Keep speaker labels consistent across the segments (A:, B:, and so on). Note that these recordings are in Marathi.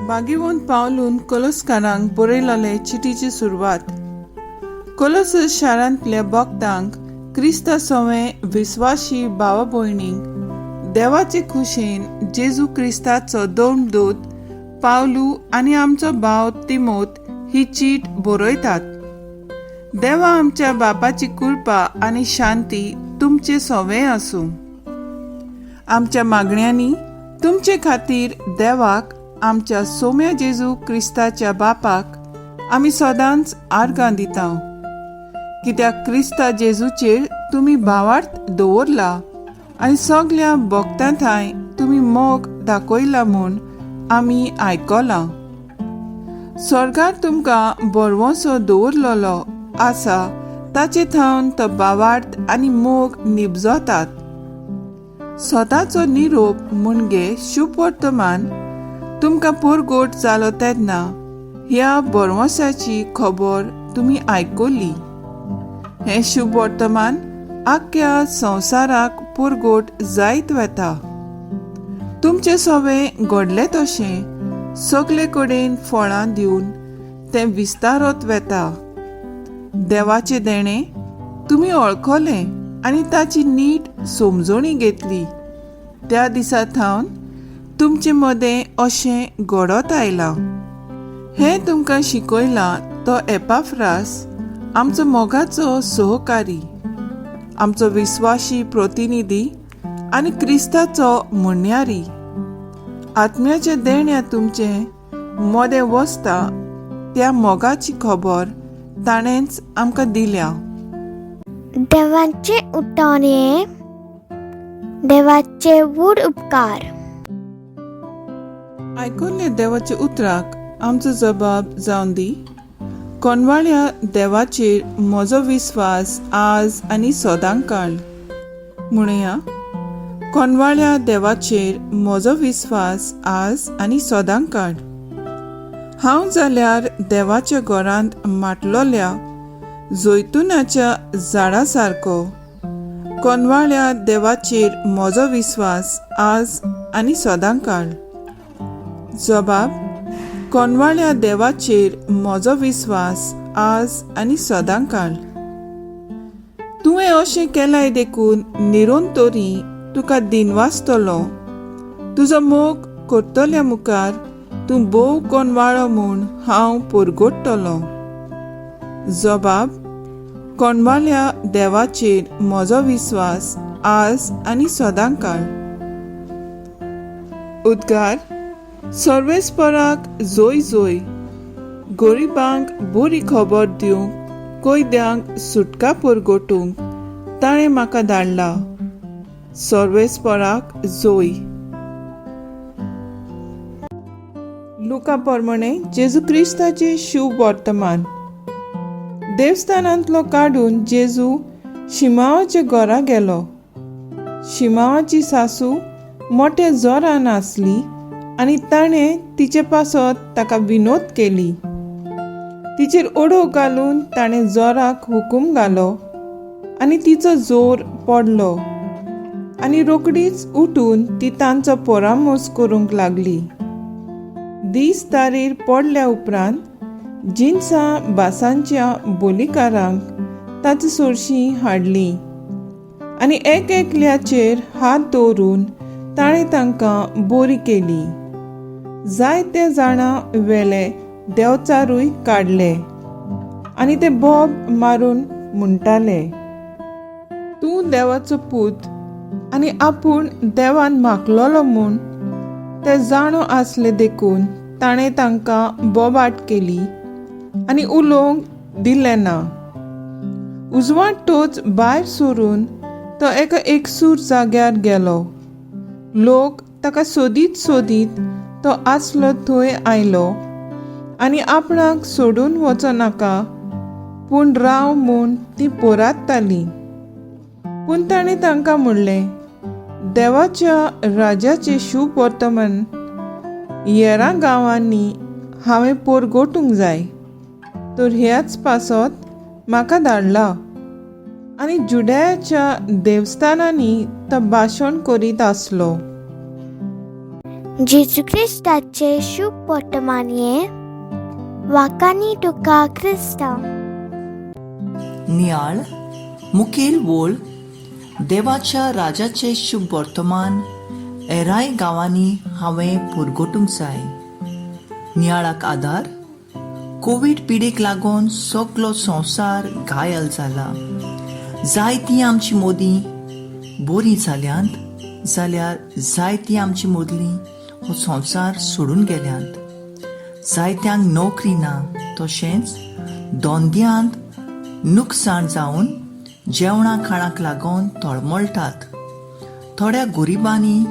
A: बागीवंत पावलून कोलोसकारांक बरयलोले चिटीची सुरवात. कोलोस शारांतल्या भक्तांक क्रिस्ता सवें विस्वासी भावा भयणींक देवाचे खुशेन जेजू क्रिस्ताचो दोन दूत पावलू आनी आमचो भाव तिमोथ ही चीट बरयतात. देवा आमच्या बापाची कृपा आनी शांती तुमचे सवें आसूं. आमच्या मागण्यांनी तुमचे खातीर देवाक आमच्या सोम्या जेजू क्रिस्ताच्या बापाक आमी सदांच आर्गां दिता. कित्याक क्रिस्ता जेजूचेर तुमी भावार्थ दवरला आनी सगळ्या भक्तां थंय तुमी मोग दाखयला म्हूण आमी आयकलां. स्वर्गार तुमकां बरवंसो दवरलेलो आसा ताचे थावन तो भावार्थ आनी मोग निबजतात. स्वताचो निरोप म्हणजे शुभ वर्तमान तुमकां पुरगोट जालो तेन्ना ह्या बरवंसाची खबर तुमी आयकली. हें शुभ वर्तमान आख्या संवसाराक पुरगोट जायत वता. तुमचे सवें घडले तशें सगळे कडेन फळां दिवन तें विस्तारत वता. देवाचे देणे तुमी वळखले आनी ताची नीट समजणी घेतली. त्या दिसा थावन तुमचे मदें अशें घडत आयलां. हें तुमकां शिकयलां तो एपाफ्रास आमचो मोगाचो सहकारी, आमचो विस्वासी प्रतिनिधी आनी क्रिस्ताचो म्हणयारी. आत्म्याच्या देण्या तुमचे मदें वसता त्या मोगाची खबर ताणेंच आमकां दिल्या.
B: देवाचे उतोणे, देवाचे वूड उपकार.
A: आयकल्ल्या देवाच्या उतराक आमचो जबाब जावन दी. कोणवाळ्या देवाचेर म्हजो विस्वास आज आनी सदांकाळ. म्हणया कोणवाळ्या देवाचेर म्हजो विस्वास आज आनी सदांकाळ. हांव जाल्यार देवाच्या घरांत माटलोल्या जैतुनाच्या झाडा सारको. कोणवाळ्या देवाचेर म्हजो विस्वास आज आनी सदांकाळ. जबाब: कोणवाळ्या देवाचेर म्हजो विस्वास आज आनी सदांकाळ. तुवें अशें केलाय देखून निरंतरी तुका दिनवासतलो. तुजो मोग करतल्या मुखार तूं भोव कोणवाळो म्हूण हांव पुरगोडटलो. जबाब: कोणवाळ्या देवाचेर म्हजो विस्वास आज आनी सदांकाळ. उद्गार. सर्वेस्पराक जोय जोय. गरिबांक बरी खबर दिवंक, कैद्यांक सुटका पुरगोटूंक ताणें म्हाका धाडला. सर्वेस्पराक जोय. लुका प्रमाणे जेजू क्रिस्ताचे शुभ वर्तमान. देवस्थानांतलो काडून जेजू शिमावाच्या घरा गेलो. शिमावाची सासू मोठ्या जोरान आसली आनी ताणें तिचे पासत ताका विनोद केली. तिचेर ओडो घालून ताणें जोराक हुकूम घालो आनी तिचो जोर पडलो आनी रोकडीच उठून ती तांचो परामोस करूंक लागली. दीस तारीर पडल्या उपरांत जिन्सां बासांच्या बोलिकारांक ताची सोरशीं हाडली आनी एक एकल्याचेर हात दवरून ताणें तांकां बरी केली. जायत्या जाणां वेले देंवचारूय काडले आनी ते बोब मारून म्हणटाले, तूं देवाचो पूत आनी आपूण देवान मागलोलो म्हूण. ते जाणो आसले देखून ताणें तांकां बोबाट केली आनी उलोवंक दिलें ना. उजवाड टोच भायर सरून तो एका एकसूर जाग्यार गेलो. लोक ताका सोदीत सोदीत तो आसलो थंय आयलो आनी आपणाक सोडून वचो नाका पूण राव म्हूण ती पोरांतताली. पूण ताणें तांकां म्हणलें, देवाच्या राज्याचें शुभ वर्तमान हेरां गांवांनी हांवें पोरगोटूंक जाय, तर ह्याच पासत म्हाका धाडला. आनी जुडेयाच्या देवस्थानांनी तो भाशण करीत आसलो.
B: जेजू ख्रिस्ताचे शुभ वर्तमानये वाकानी तुका ख्रिस्ता.
C: नियाळ मुखेल वोळ देवाच्या राजाचे शुभ वर्तमान एराय गांवांनी हांवें पुरगोटूंक जाय. नियाळाक आदार कोविड पिडेक लागून सगळो संवसार घायल जाला. जायतीं आमची मोदीं बरीं जाल्यांत जाल्यार जायतीं आमची मोदलीं हो संवसार सोडून गेल्यांत. जायत्यांक नोकरी ना, तशेंच दोंद्यांत नुकसाण जावन जेवणा खाणाक लागून तळमळटात. थोड्या गरिबांनी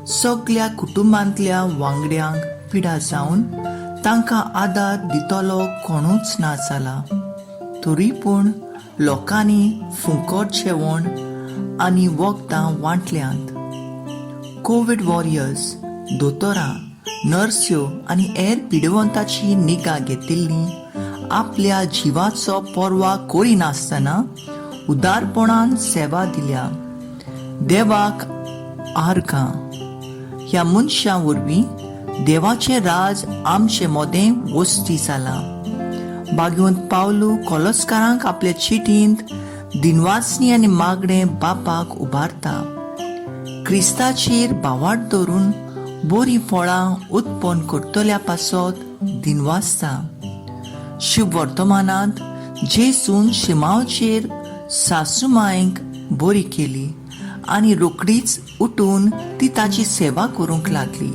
C: सगळ्या कुटुंबांतल्या वांगड्यांक पिडा जावन तांकां आदार दितलो कोणूच ना जाला. तरी पूण लोकांनी फुकट जेवण आनी वखदां वांटल्यांत. कोविड वॉरियर्स, दोतोरां, नर्स्यो आनी हेर पिडवंताची निगा घेतिल्ली आपल्या जिवाचो पर्वा करिनासतना उदारपणान सेवा दिल्या. देवाक आर्गां. ह्या मनशां वरवीं देवाचें राज आमचे मोदें वस्ती जालां. भाग्यवंत पावलू कोलोस्कारांक आपले चिटींत दिनवासनी आनी मागणें बापाक उबारता. क्रिस्ताचेर भावार्थ धरून बरीं फळां उत्पन्न करतल्या पासत दिनवासता. शुभ वर्तमानांत जेसून शिमावचेर सासूमायेक बरी केली आनी रोकडीच उठून ती ताची सेवा करूंक लागली.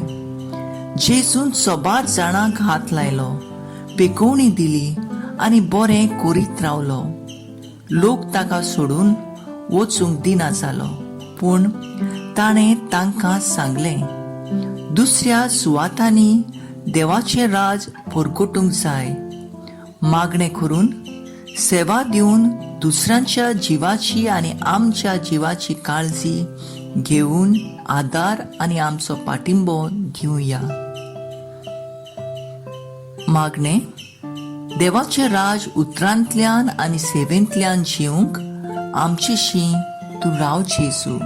C: जेसून सोबार जाणांक हात लायलो, पेकोवणी दिली आनी बरें करीत रावलो. लोक ताका सोडून वचूंक दिना जालो, पूण ताणें तांकां सांगलें, दुसऱ्या सुवातांनी देवाचें राज परगटूंक जाय. मागणें करून सेवा दिवन दुसऱ्यांच्या जिवाची आनी आमच्या जिवाची काळजी घेवन आदार आनी आमचो पाठिंबो दिवया. मागणें देवाचें राज उतरांतल्यान आनी सेवेंतल्यान जिवंक आमचेशी तूं राव जेजू.